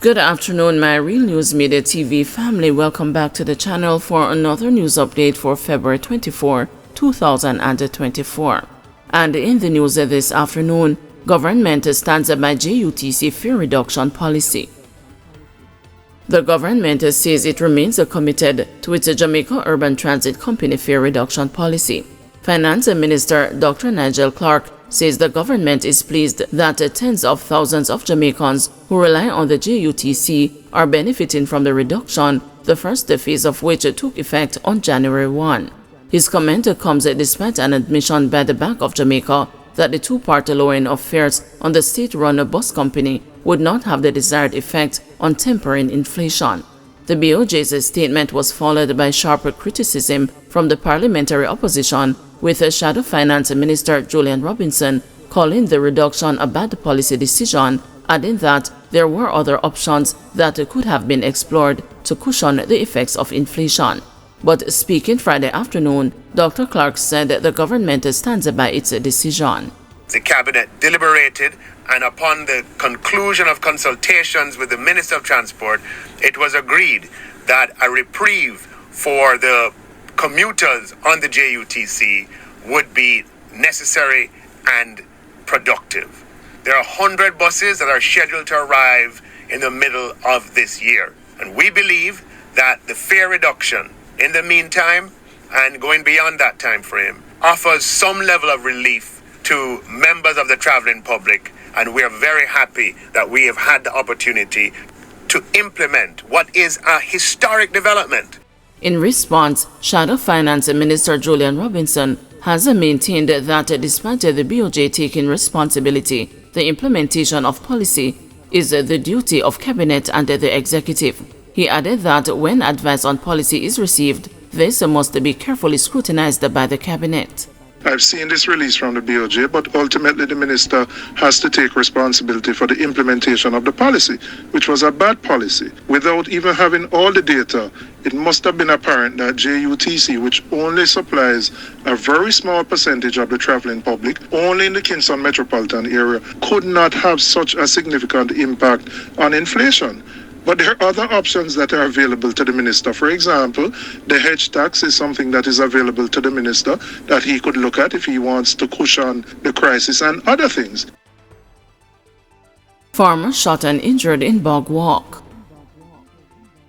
Good afternoon, my Real News Media TV family. Welcome back to the channel for another news update for February 24, 2024. And in the news this afternoon, government stands by JUTC fare reduction policy. The government says it remains committed to its Jamaica Urban Transit Company fare reduction policy. Finance Minister Dr. Nigel Clark says the government is pleased that tens of thousands of Jamaicans who rely on the JUTC are benefiting from the reduction, the first phase of which took effect on January 1. His comment comes despite an admission by the Bank of Jamaica that the two-part lowering of fares on the state-run bus company would not have the desired effect on tempering inflation. The BOJ's statement was followed by sharp criticism from the parliamentary opposition, with Shadow Finance Minister Julian Robinson calling the reduction a bad policy decision, adding that there were other options that could have been explored to cushion the effects of inflation. But speaking Friday afternoon, Dr. Clark said the government stands by its decision. The Cabinet deliberated, and upon the conclusion of consultations with the Minister of Transport, it was agreed that a reprieve for the commuters on the JUTC would be necessary and productive. There are 100 buses that are scheduled to arrive in the middle of this year, and we believe that the fare reduction in the meantime and going beyond that time frame offers some level of relief to members of the traveling public, and we are very happy that we have had the opportunity to implement what is a historic development. In response, Shadow Finance Minister Julian Robinson has maintained that despite the BOJ taking responsibility, the implementation of policy is the duty of Cabinet and the Executive. He added that when advice on policy is received, this must be carefully scrutinized by the Cabinet. I've seen this release from the BOJ, but ultimately the minister has to take responsibility for the implementation of the policy, which was a bad policy. Without even having all the data, it must have been apparent that JUTC, which only supplies a very small percentage of the traveling public, only in the Kingston metropolitan area, could not have such a significant impact on inflation. But there are other options that are available to the minister. For example, the hedge tax is something that is available to the minister that he could look at if he wants to cushion the crisis and other things. Farmer shot and injured in Bog Walk.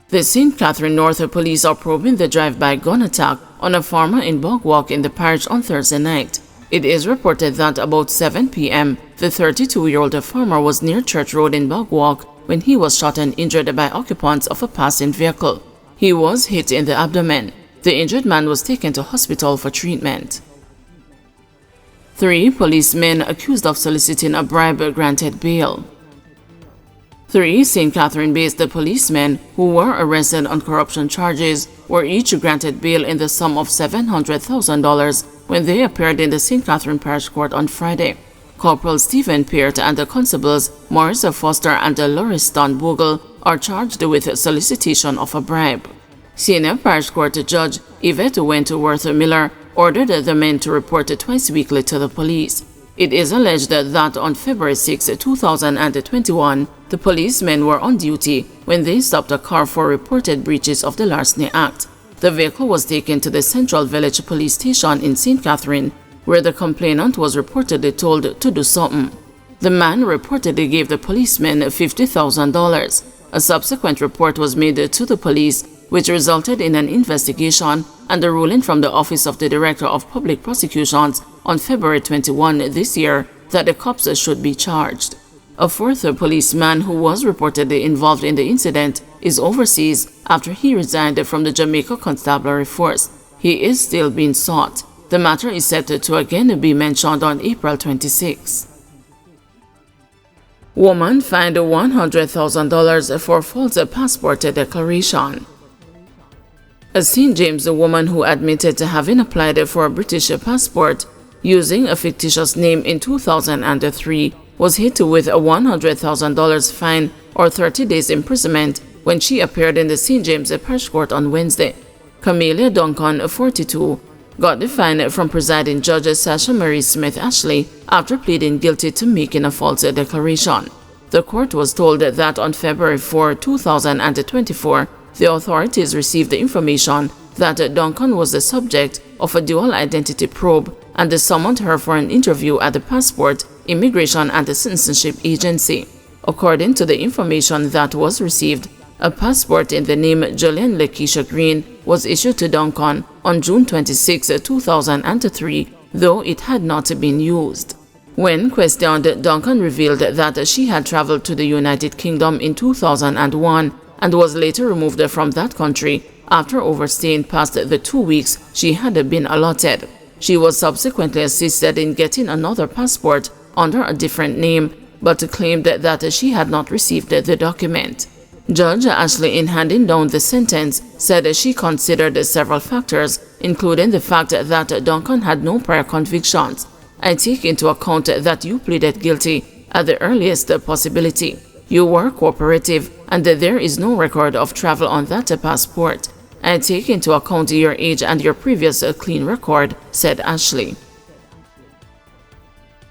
The St. Catherine North Police are probing the drive-by gun attack on a farmer in Bog Walk in the parish on Thursday night. It is reported that about 7 p.m., the 32-year-old farmer was near Church Road in Bog Walk when he was shot and injured by occupants of a passing vehicle. He was hit in the abdomen. The injured man was taken to hospital for treatment. 3 policemen accused of soliciting a bribe granted bail. 3 St. Catherine-based policemen who were arrested on corruption charges were each granted bail in the sum of $700,000 when they appeared in the St. Catherine Parish Court on Friday. Corporal Stephen Peart and the constables Maurice Foster and Lauriston Bogle are charged with solicitation of a bribe. Senior Parish Court Judge Yvette Wentworth Miller ordered the men to report twice weekly to the police. It is alleged that on February 6, 2021, the policemen were on duty when they stopped a car for reported breaches of the Larceny Act. The vehicle was taken to the Central Village Police Station in St. Catherine, where the complainant was reportedly told to do something. The man reportedly gave the policemen $50,000. A subsequent report was made to the police, which resulted in an investigation and a ruling from the Office of the Director of Public Prosecutions on February 21 this year that the cops should be charged. A 4th policeman who was reportedly involved in the incident is overseas after he resigned from the Jamaica Constabulary Force. He is still being sought. The matter is set to again be mentioned on April 26. Woman fined $100,000 for false passport declaration. A St. James woman who admitted to having applied for a British passport using a fictitious name in 2003 was hit with a $100,000 fine or 30 days imprisonment when she appeared in the St. James Parish Court on Wednesday. Camelia Duncan, 42, got the fine from presiding Judge Sasha Marie Smith Ashley after pleading guilty to making a false declaration. The court was told that on February 4, 2024, the authorities received the information that Duncan was the subject of a dual identity probe and summoned her for an interview at the Passport, Immigration and Citizenship Agency. According to the information that was received, a passport in the name Jolene Lakeisha Green was issued to Duncan on June 26, 2003, though it had not been used. When questioned, Duncan revealed that she had traveled to the United Kingdom in 2001 and was later removed from that country after overstaying past the 2 weeks she had been allotted. She was subsequently assisted in getting another passport under a different name, but claimed that she had not received the document. Judge Ashley, in handing down the sentence, said she considered several factors, including the fact that Duncan had no prior convictions. I take into account that you pleaded guilty at the earliest possibility. You were cooperative, and there is no record of travel on that passport. I take into account your age and your previous clean record, said Ashley.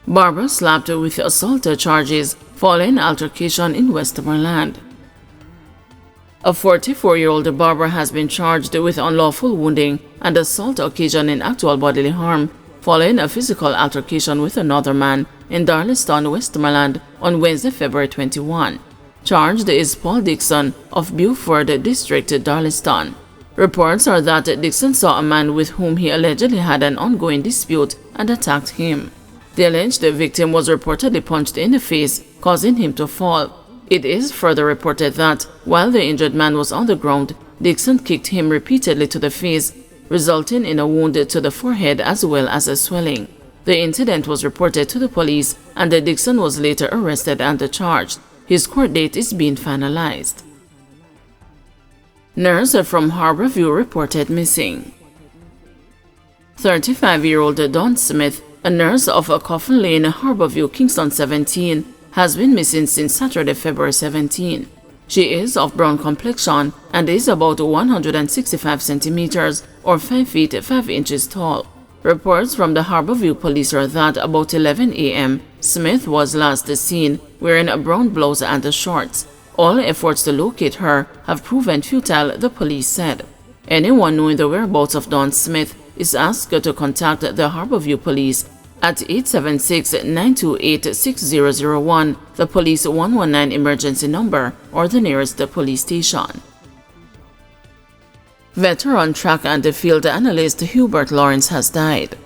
Barber slapped with assault charges following altercation in Westmoreland. A 44-year-old barber has been charged with unlawful wounding and assault occasioning actual bodily harm following a physical altercation with another man in Darlington, Westmoreland on Wednesday, February 21. Charged is Paul Dixon of Beaufort District, Darlington. Reports are that Dixon saw a man with whom he allegedly had an ongoing dispute and attacked him. The alleged victim was reportedly punched in the face, causing him to fall. It is further reported that, while the injured man was on the ground, Dixon kicked him repeatedly to the face, resulting in a wound to the forehead as well as a swelling. The incident was reported to the police, and Dixon was later arrested and charged. His court date is being finalized. Nurse from Harborview reported missing. 35-year-old Dawn Smith, a nurse of Coffin Lane, Harborview, Kingston 17, has been missing since Saturday, February 17. She is of brown complexion and is about 165 centimeters or 5 feet 5 inches tall. Reports from the Harborview police are that about 11 a.m., Smith was last seen wearing a brown blouse and shorts. All efforts to locate her have proven futile, the police said. Anyone knowing the whereabouts of Dawn Smith is asked to contact the Harborview police at 876-928-6001, the police 119 emergency number, or the nearest police station. Veteran track and field analyst Hubert Lawrence has died.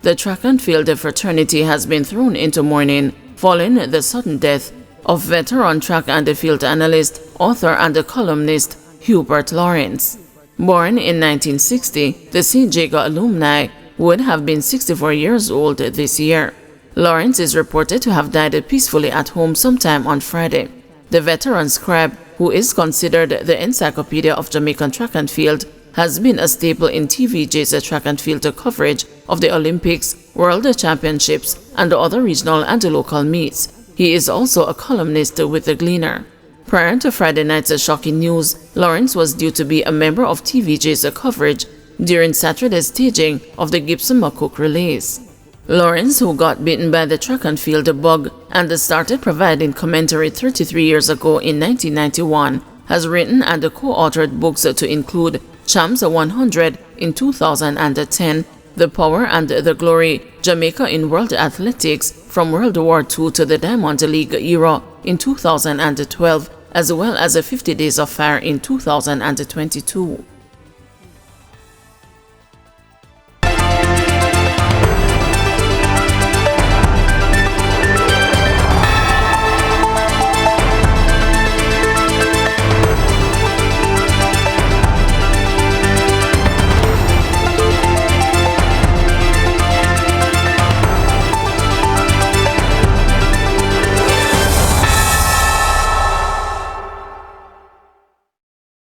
The track and field fraternity has been thrown into mourning following the sudden death of veteran track and field analyst, author and columnist Hubert Lawrence. Born in 1960, the CJG alumni would have been 64 years old this year. Lawrence is reported to have died peacefully at home sometime on Friday. The veteran scribe, who is considered the encyclopedia of Jamaican track and field, has been a staple in TVJ's track and field coverage of the Olympics, World Championships, and other regional and local meets. He is also a columnist with The Gleaner. Prior to Friday night's shocking news, Lawrence was due to be a member of TVJ's coverage during Saturday's staging of the Gibson McCook relays. Lawrence, who got bitten by the track and field bug and started providing commentary 33 years ago in 1991, has written and co-authored books to include Champs 100 in 2010, The Power and the Glory, Jamaica in World Athletics from World War II to the Diamond League era in 2012, as well as 50 Days of Fire in 2022.